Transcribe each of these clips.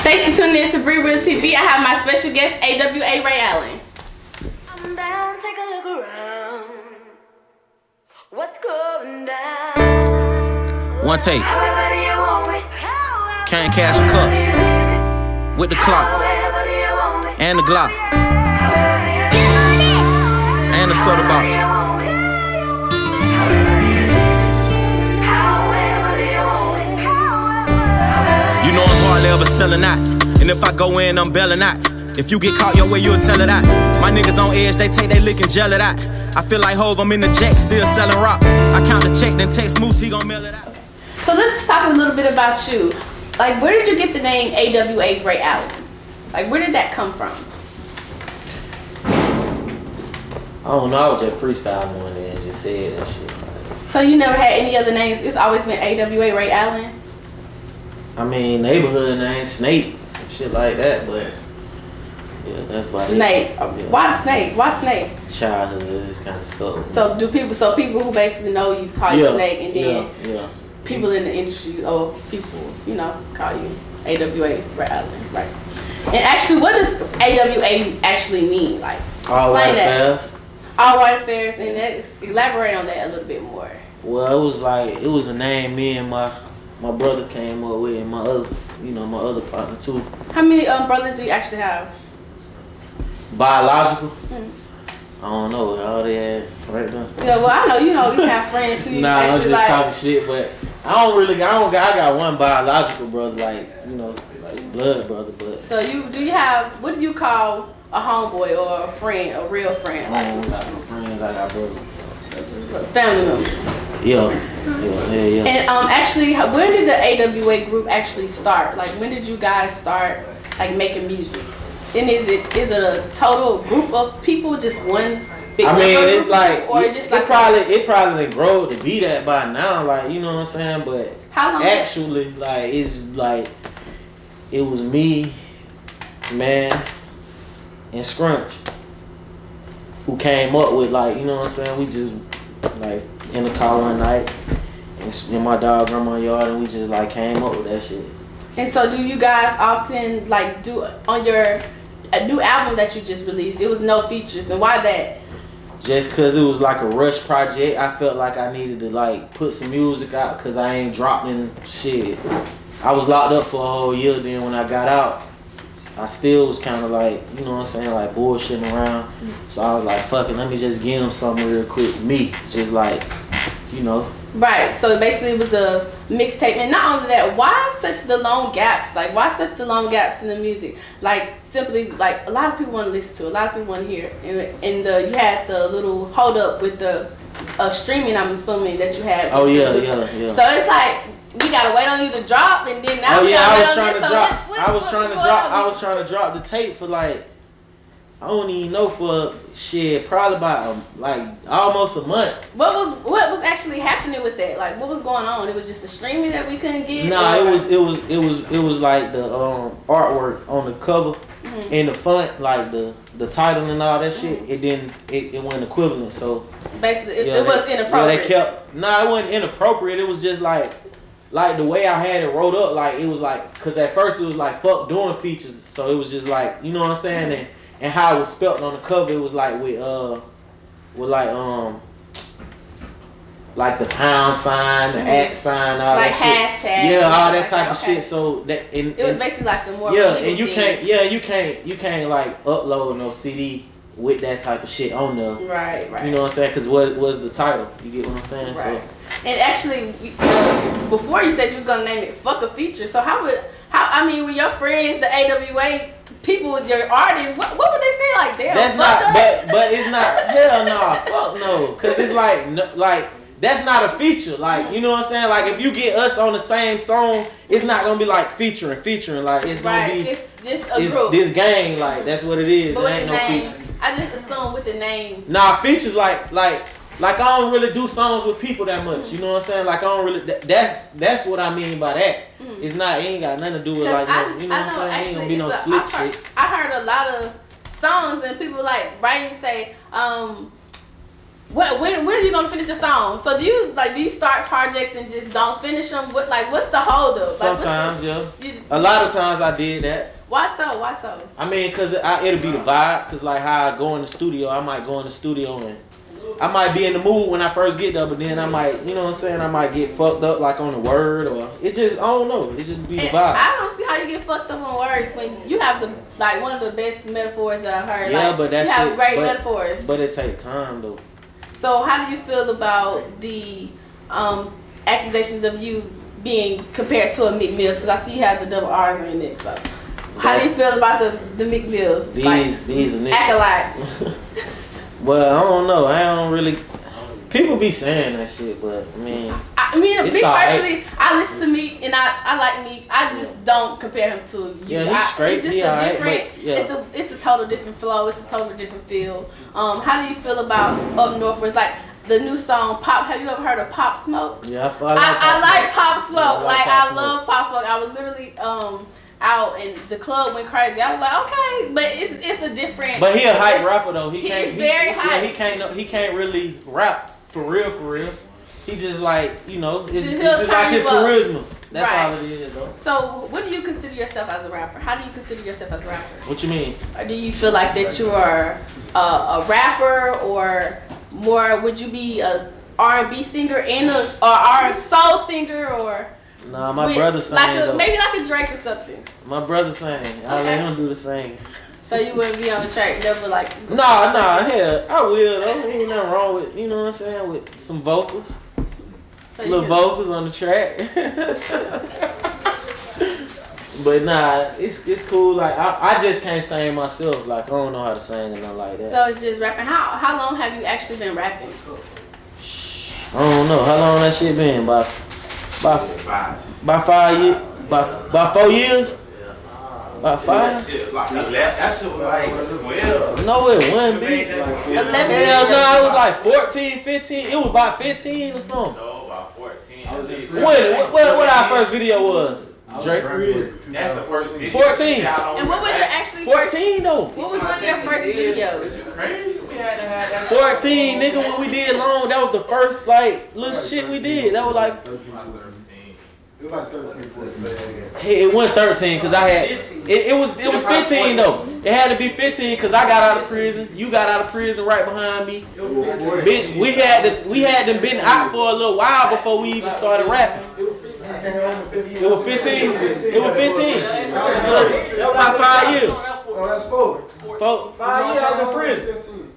Thanks for tuning in to BRIREAL TV. I have my special guest, AWA Ray Allen. I'm down, take a look around. What's going down? One take. However do you want me? Can cash and cups. With the clock. However do you want me? And the Glock. However do you And the soda box. want me? However do you want me? You know I'm hardly ever selling out. And if I go in, I'm bailing out. If you get caught your way, you'll tell it out. My niggas on edge, they take they lick and gel it out. I feel like Hov, I'm in the jet, still selling rock. I count the check, then text Moose, he gon' mail it out. Okay. So let's just talk a little bit about you. Like, where did you get the name AWA Ray Allen? Like, where did that come from? I don't know, I was just freestyling one day and just said that shit. So you never had any other names? It's always been AWA Ray Allen? I mean, neighborhood name, Snake, some shit like that, but yeah, that's about Snake. it. Yeah. Why the Snake? Why Snake? Childhood is kind of stuck. So people who basically know you call you Snake, and then yeah. people in the industry or people, call you AWA Ray Allen, right? And actually, what does AWA actually mean? Like, All white explain that. affairs. All white affairs, and elaborate on that a little bit more. Well, it was a name me and my brother came up with, and my other partner too. How many brothers do you actually have? Biological. I don't know. All they had right there. Yeah, well, I know you have friends who you Nah, I'm actually just like. talking shit, but I got one biological brother, like blood brother, but So what do you call a homeboy or a friend, a real friend? I don't got no friends. I got brothers. Family members. Yeah. And actually, when did the AWA group actually start? Like, when did you guys start like making music? And is it a total group of people, just one big? I mean, it's group, like or it probably didn't grow to be that by now, like you know what I'm saying. But how long? Actually, like it's like it was me, man, and Scrunch who came up with like you know what I'm saying. We just like in the car one night in my dog grandma's yard, and we just like came up with that shit. And so, do you guys often like do on your new album that you just released? It was no features, and why that? Just cause it was like a rush project, I felt like I needed to like put some music out, cause I ain't dropped in shit. I was locked up for a whole year. Then when I got out, I still was kind of like, you know what I'm saying, like bullshitting around. So I was like, fuck it, let me just give them something real quick. Me, just like, you know. Right. So basically, it was a mixtape, and not only that, why such the long gaps? Like, why such the long gaps in the music? Like, simply, like a lot of people want to listen to, a lot of people want to hear, and you had the little hold up with the streaming. I'm assuming that you had. Oh yeah. So it's like we gotta wait on you to drop, and then now. Oh we yeah, gotta I was wait trying on to you. drop. So I was trying to drop the tape for like. I don't even know for shit, probably about like almost a month. What was actually happening with that? Like, what was going on? It was just the streaming that we couldn't get. Nah, it was like the artwork on the cover and the font, like the title and all that shit. It wasn't equivalent. So basically, it was inappropriate. Yeah, it wasn't inappropriate. It was just like the way I had it wrote up. Like it was like, cause at first it was like fuck doing features. So it was just like, you know what I'm saying. And how it was spelt on the cover, it was like with like the pound sign, the at sign, all like that shit. hashtags. Yeah, all that like type of okay. shit. So that it was basically like the more and you thing. you can't like upload no CD with that type of shit on there. Right. You know what I'm saying? Cause what was the title? You get what I'm saying? Right. So. And actually, before you said you was gonna name it "Fuck a Feature," so I mean, with your friends, the AWA people, with your artists, what would they say? Like, damn, that's not, but it's not. Hell no, fuck no, cause it's like that's not a feature. Like, you know what I'm saying? Like, if you get us on the same song, it's not gonna be like featuring. Like, it's gonna be it's just a group. This gang. Like, that's what it is. But It ain't no feature. I just assume with the name. Nah, features like I don't really do songs with people that much. You know what I'm saying? Like I don't really. That's what I mean by that. It's not. It ain't got nothing to do with like you know what I'm saying. Ain't gonna be no slick shit. I heard a lot of songs and people like writing say when are you gonna finish a song? So do you start projects and just don't finish them? What's the holdup? Sometimes, a lot of times I did that. Why so? Why so? I mean, cause it'll be the vibe. Cause like how I go in the studio, I might go in the studio and I might be in the mood when I first get there, but then I might, you know what I'm saying? I might get fucked up like on the word or it just, I don't know. It just be the vibe. I don't see how you get fucked up on words when you have one of the best metaphors that I've heard. Yeah, but that you have great metaphors. But it takes time though. So how do you feel about the accusations of you being compared to a Meek Mills? Because I see you have the double R's on your neck. So how do you feel about the Meek Mills? These are niggas. Acolyte. Well, I don't know. I don't really. People be saying that shit, but I mean, me personally, right. I listen to Meek and I like Meek. I just don't compare him to you. Yeah, he's straight. It's just different. It's a total different flow. It's a total different feel. How do you feel about Up North? Where it's like the new song Pop. Have you ever heard of Pop Smoke? Yeah, I like Pop Smoke. I Smoke. love Pop Smoke. I was literally out and the club went crazy. I was like, okay, but it's a different. But he a hype rapper though. He's very hype. Yeah, he can't really rap for real. He just like, you know, it's He'll just like turn his you up. charisma. That's Right. all it is though. So, what do you consider yourself as a rapper? How do you consider yourself as a rapper? What you mean? Or do you feel like that you are a rapper, or more? Would you be a R&B singer and or soul singer, or? Nah, my brother sang though. Maybe like a Drake or something. My brother sang. I let him do the singing. So you wouldn't be on the track, never like. Nah, hell, I will though. Ain't nothing wrong with, you know what I'm saying, with some vocals. So Little vocals on the track. But nah, it's cool. Like I just can't sing myself. Like I don't know how to sing and nothing like that. So it's just rapping. How long have you actually been rapping? I don't know. How long that shit been? About 5 years? About 4 years? About 5? That shit was like 12. No, it wasn't, B. 11 Hell no, it was like 14, 15. It was about 15 or something. No, about 14. What our first video was? Drake? That's the first video. 14. And what was your actually 14 though. What was one of your first videos? Crazy. We had to have that. 14, nigga, when we did long, that was the first like little shit we did. That was like, It was like 13, 14. hey, it wasn't 13 because I had it was 15 though. It had to be 15 because I got out of prison. You got out of prison right behind me. Bitch, we had them been out for a little while before we even started rapping. It was 15. It was 15. That was about 5 years. Oh, that's 4. 5 years I was in prison. 15.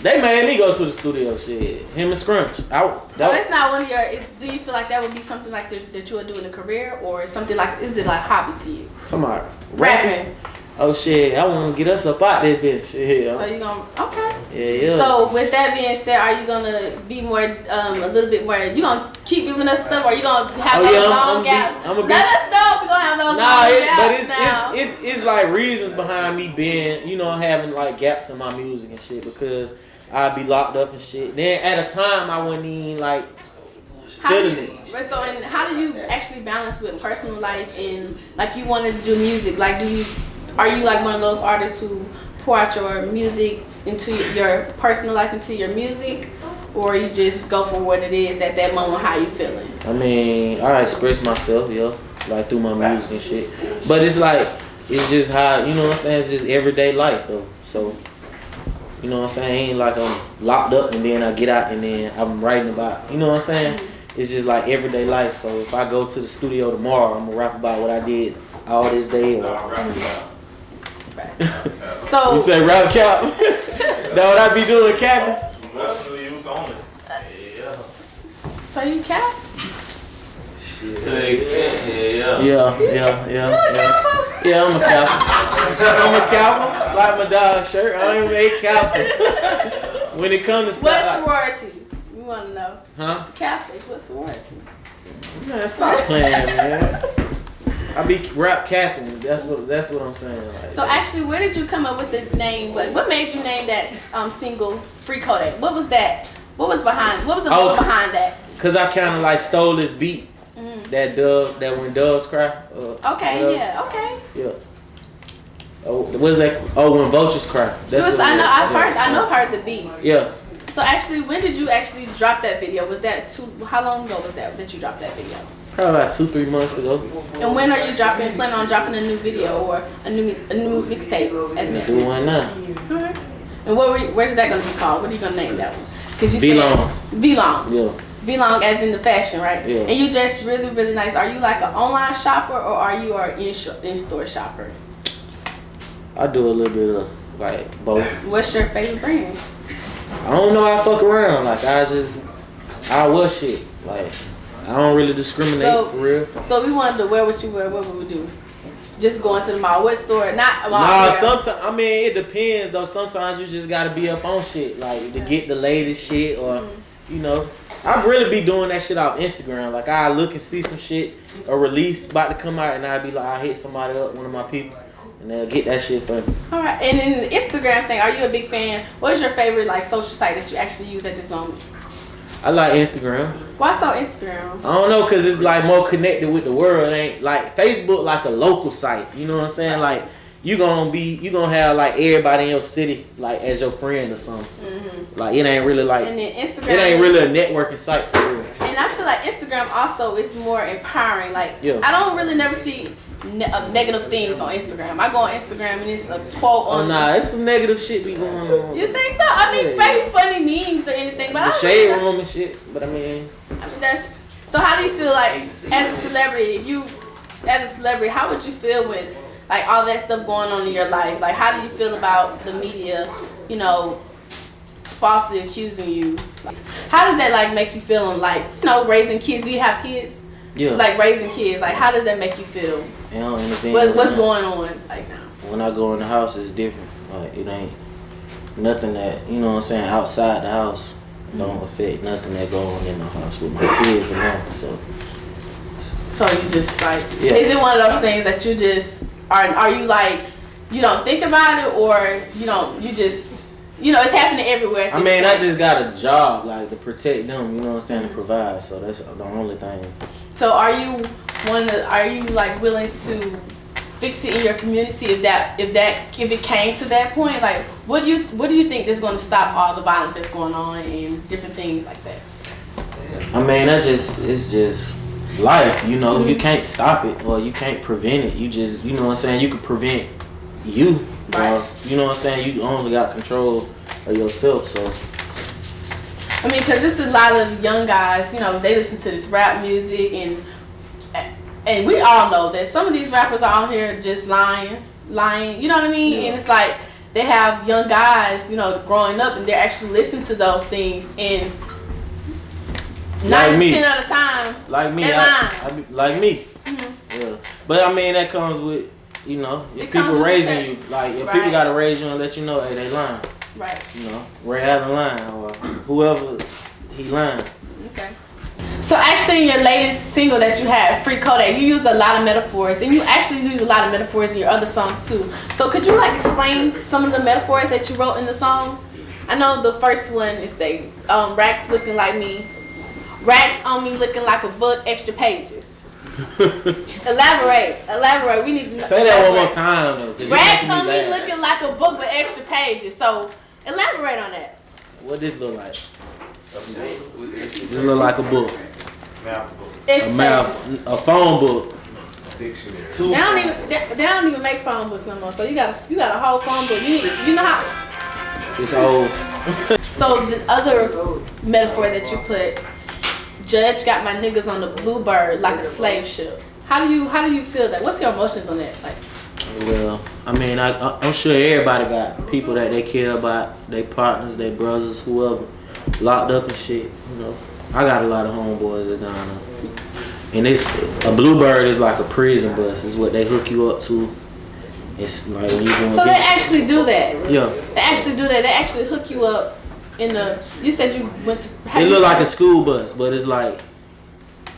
They made me go to the studio, shit. Him and Scrunch. So it's not one of your. Do you feel like that would be something like that you would do in a career, or something like? Is it like hobby to you? Somebody Rapping. Oh shit! I want to get us up out there, bitch. Yeah. So you gonna okay. Yeah. So with that being said, are you gonna be more a little bit more? You gonna keep giving us stuff, or you gonna have those long gaps? Let us know if we gonna have those long gaps. But it's like reasons behind me being, you know, having like gaps in my music and shit because I'd be locked up and shit. Then at a time I wouldn't even like feeling it. So and how do you actually balance with personal life and like you want to do music? Like are you like one of those artists who pour out your music into your personal life into your music, or you just go for what it is at that moment, how you feeling? I mean, I express myself, like through my music and shit. But it's like, it's just how, you know what I'm saying, it's just everyday life though. So, you know what I'm saying, it ain't like I'm locked up and then I get out and then I'm writing about, you know what I'm saying? It's just like everyday life. So if I go to the studio tomorrow, I'm gonna rap about what I did all this day. So you say rap cap? That what I be doing, capping? So you cap? To the extent, yeah. Yeah, I'm a capper. I'm a capper. Like my dog's shirt, I ain't a capper. When it comes to stuff. What sorority? We want to know. Huh? Cappers, what sorority? Man, stop playing, man. I be rap capping. That's what I'm saying. Like, so actually, where did you come up with the name? What made you name that single Free Kodak? What was that? What was the goal behind that? Cause I kind of like stole this beat. That when doves cry. Okay, whatever. yeah, okay. Yeah. Oh, what's that? Oh, when vultures cry. That's what it I know. is. I've heard the beat. Yeah. So actually, when did you actually drop that video? Was that how long ago was that you dropped that video? Probably about 2-3 months ago. And when are you planning on dropping a new video or a new mixtape? I'm gonna do one now. Alright. And what is that gonna be called? What are you gonna name that one? Cause you V-Long. said V-Long. Yeah. V-Long as in the fashion, right? Yeah. And you dress really, really nice. Are you like an online shopper or are you an in-store shopper? I do a little bit of like both. What's your favorite brand? I don't know. I fuck around. Like I wear shit. Like I don't really discriminate for real. So if we wanted to wear what you wear, what would we do? Just go into the mall. What store? Not a mall. Nah, sometimes I mean it depends though. Sometimes you just gotta be up on shit, like to get the latest shit or you know. I really be doing that shit off Instagram. Like I look and see some shit, a release about to come out, and I be like, I hit somebody up, one of my people, and they'll get that shit for me. All right. And in the Instagram thing, are you a big fan? What's your favorite like social site that you actually use at this moment? I like Instagram. Why so Instagram? I don't know, cause it's like more connected with the world. It ain't like Facebook, like a local site. You know what I'm saying? Like you gonna have like everybody in your city like as your friend or something. Mm-hmm. Like it ain't really like and then Instagram. It ain't really a networking site for real. And I feel like Instagram also is more empowering. Like Yeah. I don't really never see negative things on Instagram. I go on Instagram and it's a quote on. Oh nah, it's some negative shit be going on. You think so? I mean, maybe funny memes or anything, but The shade room and shit. But I mean that's. So how do you feel like as a celebrity? If you, as a celebrity, how would you feel with like all that stuff going on in your life? Like how do you feel about the media? You know, falsely accusing you. How does that like make you feel? Like raising kids. Do you have kids? yeah. Like raising kids. Like how does that make you feel? You know, anything What's going on like now? when I go in the house it's different. Like it ain't nothing that what I'm saying outside the house don't affect nothing that go on in my house with my kids and all. So you just like Yeah. is it one of those things that you just are you like you don't think about it or you just it's happening everywhere. I mean, I just got a job like to protect them, you know what I'm saying, to provide. So that's the only thing. So are you like willing to fix it in your community if it came to that point? Like what do you think is going to stop all the violence that's going on and different things like that? I mean, it's just life, You can't stop it or you can't prevent it. You just, you know what I'm saying, you can prevent you. Right. You know what I'm saying, you only got control of yourself. So I mean, because there's a lot of young guys, they listen to this rap music and we all know that some of these rappers are out here just lying, you know what I mean? Yeah. And it's like they have young guys, growing up and they're actually listening to those things and 90% of the time, like me, they're lying. like me. Mm-hmm. Yeah. But I mean, that comes with, if people raising you, like if people gotta raise you and let you know, hey, they lying. Right. Ray Allen lying or whoever he lying. Okay. So actually in your latest single that you had, Free Kodak, you used a lot of metaphors and you actually use a lot of metaphors in your other songs too. So could you like explain some of the metaphors that you wrote in the song? I know the first one is say, racks looking like me. Racks on me looking like a book, extra pages. Elaborate. We need to say that one more time though. Racks on me looking like a book with extra pages. So elaborate on that. What this look like? This look like a book. Extra a phone book. Dictionary. They don't even make phone books no more. So you got a whole phone book. You know how. It's old. So the other metaphor that you put, Judge got my niggas on the Bluebird like a slave ship. How do you feel that? What's your emotions on that? Like. Well, I mean, I'm sure everybody got people that they care about, their partners, their brothers, whoever, locked up and shit. I got a lot of homeboys that's down there. And a Bluebird is like a prison bus. It's what they hook you up to. It's like when you going. So they actually do that. Yeah. They actually do that. They actually hook you up in the. You said you went to. It look like a school bus, but it's like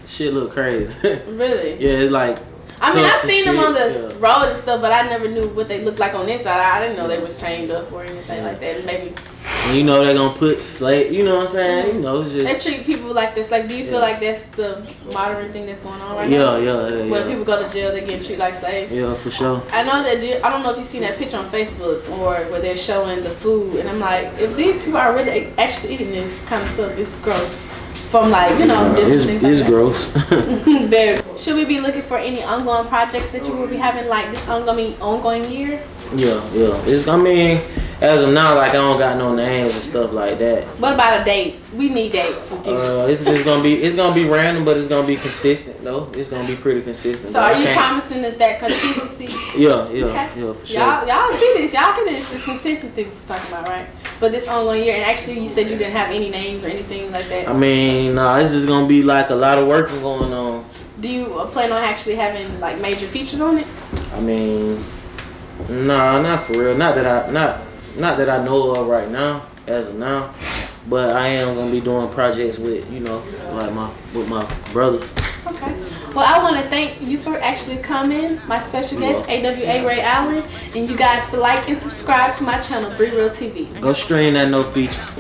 shit look crazy. Really? Yeah, it's like I mean, I've cuffs and seen them shit, on the road and stuff, but I never knew what they looked like on the inside. I didn't know they was chained up or anything like that. Maybe. And you know they're gonna put slave. You know what I'm saying? You know, it's They just. treat people like this. Like, do you feel like that's the modern thing that's going on right Yeah, now? yeah. When people go to jail, they get treated like slaves. Yeah, for sure. I know that. I don't know if you've seen that picture on Facebook or where they're showing the food, and I'm like, if these people are really actually eating this kind of stuff, it's gross. From like, you know, different things. It's like gross. Very. Should we be looking for any ongoing projects that you will be having like this ongoing year? Yeah. It's. I mean, as of now, like I don't got no names and stuff like that. What about a date? We need dates with you. It's gonna be random, but it's gonna be consistent though. It's gonna be pretty consistent. So are you promising us that consistency? Yeah, Okay. for sure. Y'all see this? Y'all hear this consistency we're talking about, right? But this ongoing year, and actually you said you didn't have any names or anything like that. I mean, nah, it's just gonna be like a lot of working going on. Do you plan on actually having like major features on it? I mean, nah, not for real. Not that I know of right now, as of now. But I am gonna be doing projects with, you know, like with my brothers. Okay. Well, I want to thank you for actually coming, my special guest, AWA Ray Allen, and you guys to like and subscribe to my channel, BRIREAL TV. Go stream that No Features.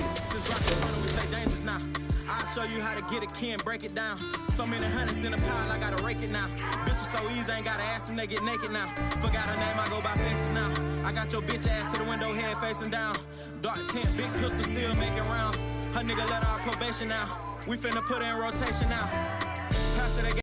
I'll show you how to get a key and break it down. So many hundreds in a pile, I gotta rake it now. Bitches so easy, ain't gotta ask them, they get naked now. Forgot her name, I go by faces now. I got your bitch ass to the window, head facing down. Dark tent, big pistol, still making rounds. Her nigga let our probation now. We finna put her in rotation now. Pass it again.